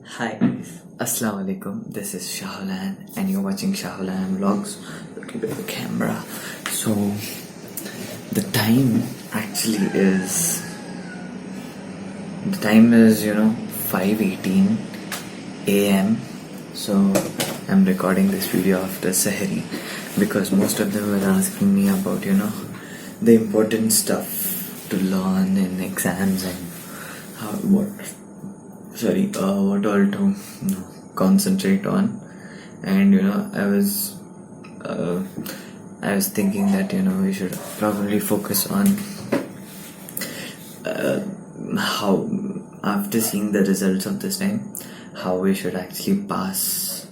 Hi, Assalamu alaikum. This is Shahul Ayaan, and you're watching Shahul Ayaan vlogs. Looking at the camera. So, the time actually is 5:18 a.m. So, I'm recording this video after Sahari because most of them were asking me about the important stuff to learn in exams and what all to concentrate on. And I was thinking that we should probably focus on how, after seeing the results of this time, how we should actually pass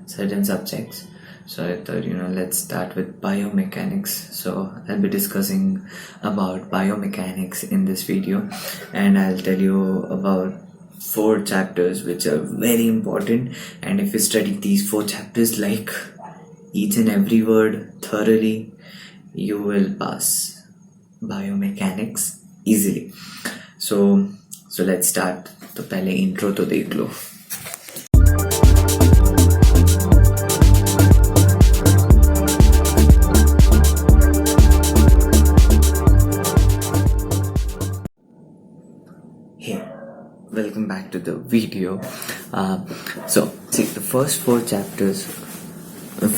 certain subjects. So I thought, let's start with biomechanics. So I'll be discussing about biomechanics in this video, and I'll tell you about 4 chapters which are very important. And if you study these 4 chapters like each and every word thoroughly, you will pass biomechanics easily. So let's start. तो पहले intro तो देख लो. Welcome back to the video. So see, the first 4 chapters, the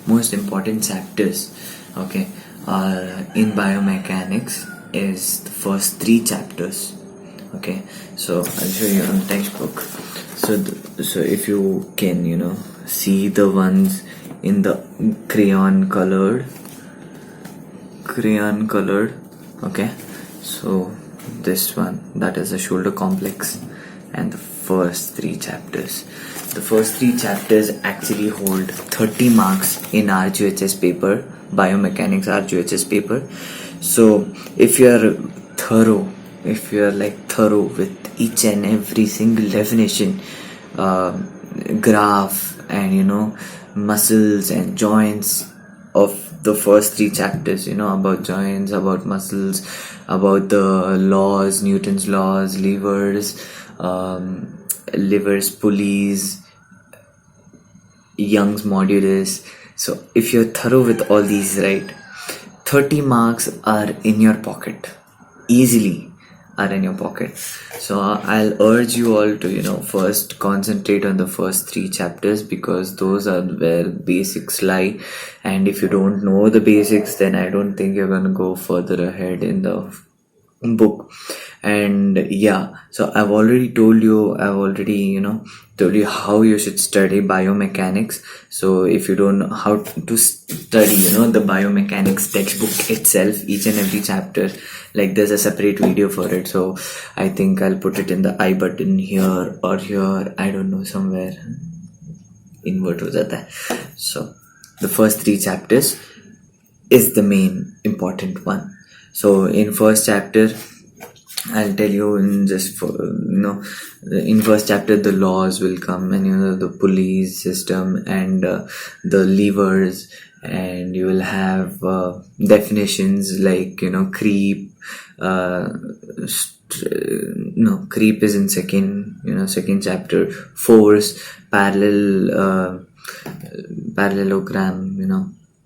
most important chapters, okay, in biomechanics is the first 3 chapters. Okay, so I'll show you on the textbook. So if you can see the ones in the crayon colored, okay, so this one, that is a shoulder complex, and the first 3 chapters. The first 3 chapters actually hold 30 marks in RGHS paper, biomechanics RGHS paper. So if you're thorough with each and every single definition, graph, and muscles and joints of the first 3 chapters, about joints, about muscles, about the laws, Newton's laws, levers, pulleys, Young's modulus. So if you're thorough with all these, right, 30 marks are in your pocket, easily are in your pocket. So I'll urge you all to first concentrate on the first 3 chapters, because those are where basics lie. And if you don't know the basics, then I don't think you're gonna go further ahead in the book. And so I've already told you how you should study biomechanics. So if you don't know how to study the biomechanics textbook itself, each and every chapter, like there's a separate video for it. So I think I'll put it in the I button here or here, I don't know, somewhere invert ho jata hai. So the first 3 chapters is the main important one. So in first chapter, I'll tell you in first chapter the laws will come, and the pulleys system, and the levers, and you will have definitions like creep. Creep is in second chapter. Force, parallelogram,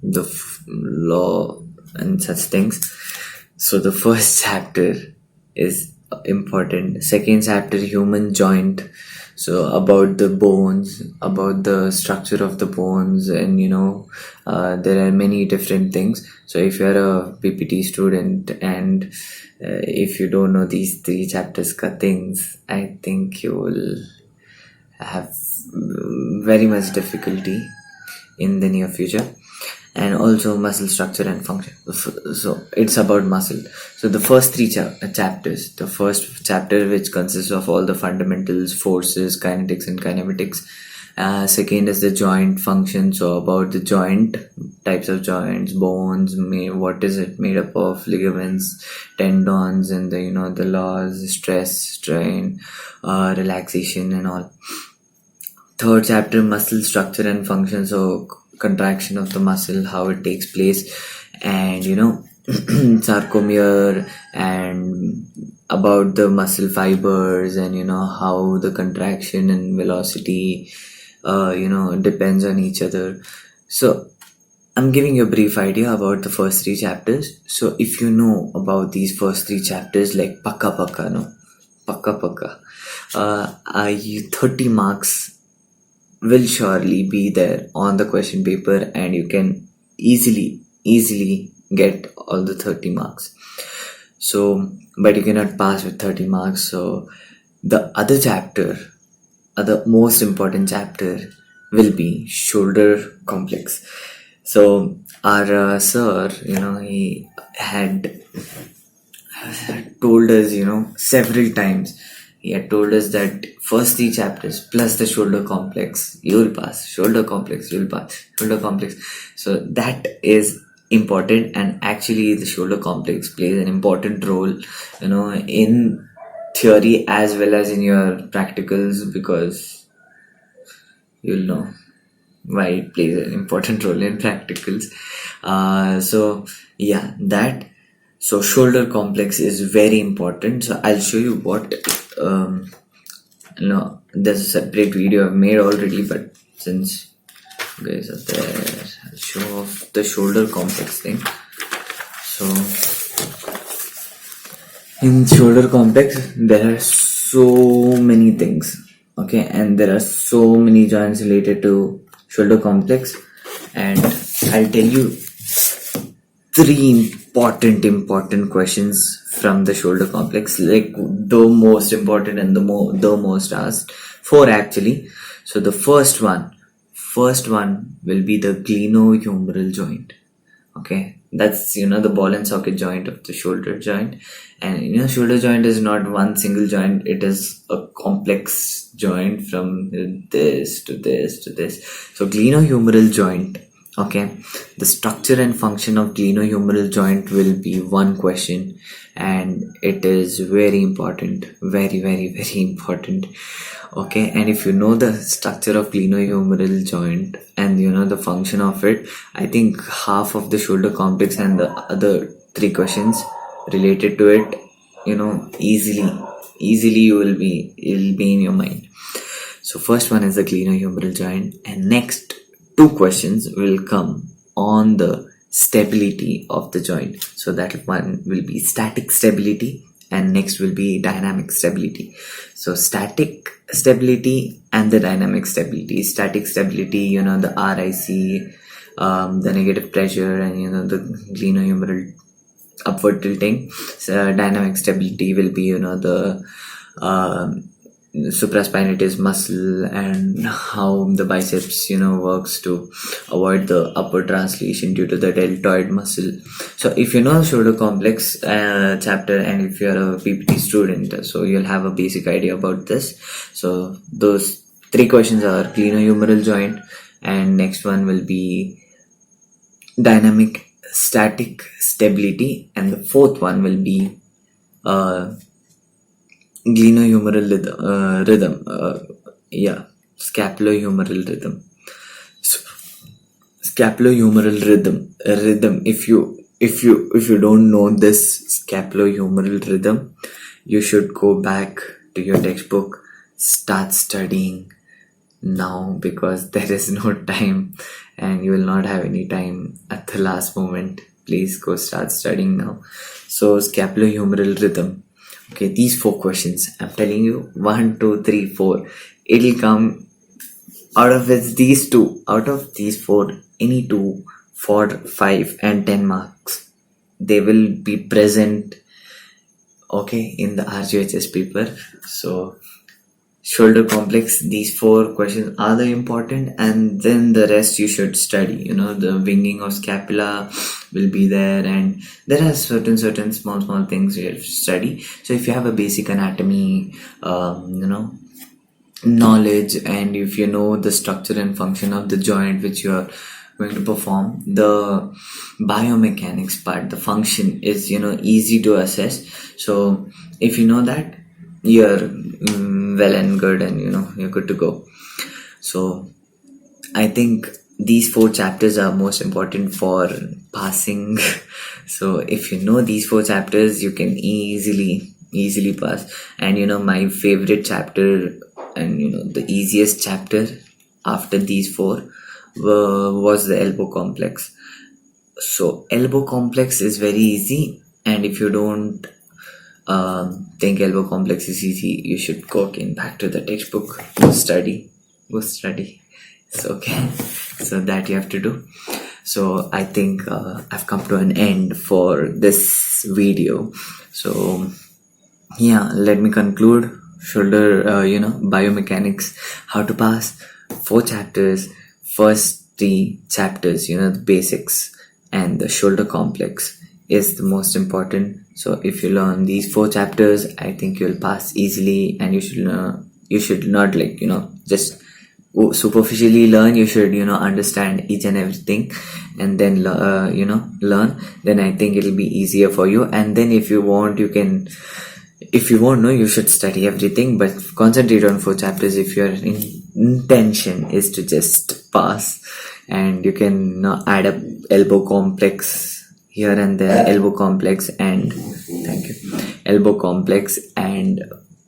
the law and such things. So the first chapter is important. Second chapter, human joint. So about the bones, about the structure of the bones, and there are many different things. So if you're a PPT student and if you don't know these 3 chapters things, I think you will have very much difficulty in the near future. And also muscle structure and function. So it's about muscle. So the first 3 chapters, the first chapter, which consists of all the fundamentals, forces, kinetics and kinematics. Second is the joint function, so about the joint, types of joints, bones, what is it made up of, ligaments, tendons, and the laws, stress, strain, relaxation and all. Third chapter, muscle structure and function, so contraction of the muscle, how it takes place, and sarcomere, and about the muscle fibers, and how the contraction and velocity depends on each other. So I'm giving you a brief idea about the first three chapters. So if you know about these first three chapters, like Pakka Pakka, no? Pakka Pakka. 30 marks will surely be there on the question paper, and you can easily get all the 30 marks. So, but you cannot pass with 30 marks. So, the other chapter, other most important chapter, will be shoulder complex. So, our sir, he had told us, several times. He had told us that first three chapters plus the shoulder complex, you'll pass. Shoulder complex, you'll pass. Shoulder complex. So that is important, and actually, the shoulder complex plays an important role, in theory as well as in your practicals, because you'll know why it plays an important role in practicals. So yeah, that. So shoulder complex is very important. So I'll show you what there's a separate video I've made already, but since you guys are there, I'll show off the shoulder complex thing. So in shoulder complex there are so many things, okay, and there are so many joints related to shoulder complex, and I'll tell you three important questions from the shoulder complex, like the most important and the most asked. Four actually. So the first one will be the glenohumeral joint. Okay, that's the ball and socket joint of the shoulder joint, and shoulder joint is not one single joint. It is a complex joint from this to this to this. So glenohumeral joint. Okay, the structure and function of glenohumeral joint will be one question, and it is very important, very important. Okay, and if you know the structure of glenohumeral joint and the function of it, I think half of the shoulder complex and the other three questions related to it, easily it'll be in your mind. So first one is the glenohumeral joint, and next two questions will come on the stability of the joint. So that one will be static stability, and next will be dynamic stability. So static stability and the dynamic stability. Static stability, the RIC, the negative pressure, and the glenohumeral upward tilting. So dynamic stability will be the supraspinatus muscle, and how the biceps works to avoid the upward translation due to the deltoid muscle. So if you know shoulder complex chapter, and if you're a PPT student, so you'll have a basic idea about this. So those three questions are glenohumeral joint, and next one will be dynamic static stability, and the fourth one will be glenohumeral rhythm, scapulohumeral rhythm. So, scapulohumeral rhythm. If you don't know this scapulohumeral rhythm, you should go back to your textbook, start studying now, because there is no time, and you will not have any time at the last moment. Please go start studying now. So scapulohumeral rhythm. Okay, these four questions, I'm telling you, 1, 2, 3, 4, it'll come out of these two, out of these four, any 2, 4, 5 and 10 marks, they will be present, okay, in the RGHS paper. So shoulder complex, these four questions are the important, and then the rest you should study. The winging of scapula will be there, and there are certain small things you have to study. So if you have a basic anatomy knowledge, and if you know the structure and function of the joint which you are going to perform, the biomechanics part, the function is easy to assess. So if you know that, you're well and good, and you're good to go. So I think these 4 chapters are most important for passing. So if you know these 4 chapters, you can easily pass. And my favorite chapter, and the easiest chapter after these 4 was the elbow complex. So elbow complex is very easy, and if you don't think elbow complex is easy, you should go again back to the textbook, go study. It's okay. So that you have to do. So I think I've come to an end for this video. So yeah, let me conclude. Shoulder, biomechanics, how to pass, 4 chapters. First 3 chapters, the basics, and the shoulder complex is the most important. So if you learn these 4 chapters, I think you'll pass easily, and you should not just superficially learn. You should understand each and everything, and then learn. Then I think it'll be easier for you. And then if you want, if you won't know, you should study everything, but concentrate on 4 chapters if your intention is to just pass. And you can add up elbow complex here and there, elbow complex and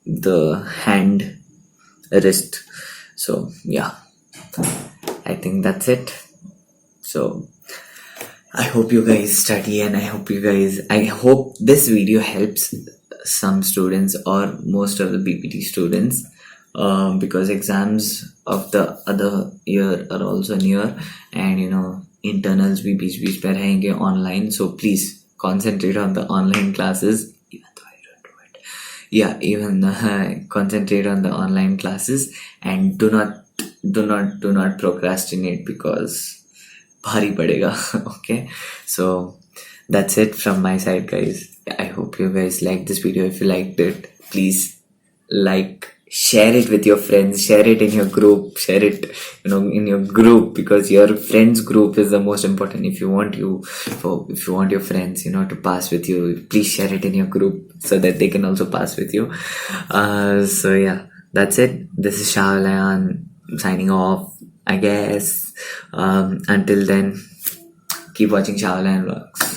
the hand wrist. So yeah, I think that's it. So I hope you guys study, and I hope this video helps some students or most of the BPT students, because exams of the other year are also near, and internals भी बीच पे रहेंगे online. So please concentrate on the online classes, even though I don't do it. Yeah, even concentrate on the online classes, and do not procrastinate, because bhari padega. Okay, so that's it from my side, guys. I hope you guys liked this video. If you liked it, please share it with your friends, share it in your group, share it in your group, because your friends group is the most important. If you want your friends to pass with you, please share it in your group so that they can also pass with you. So yeah, that's it. This is Shahul Ayaan signing off, I guess. Until then, keep watching Shahul Ayaan vlogs.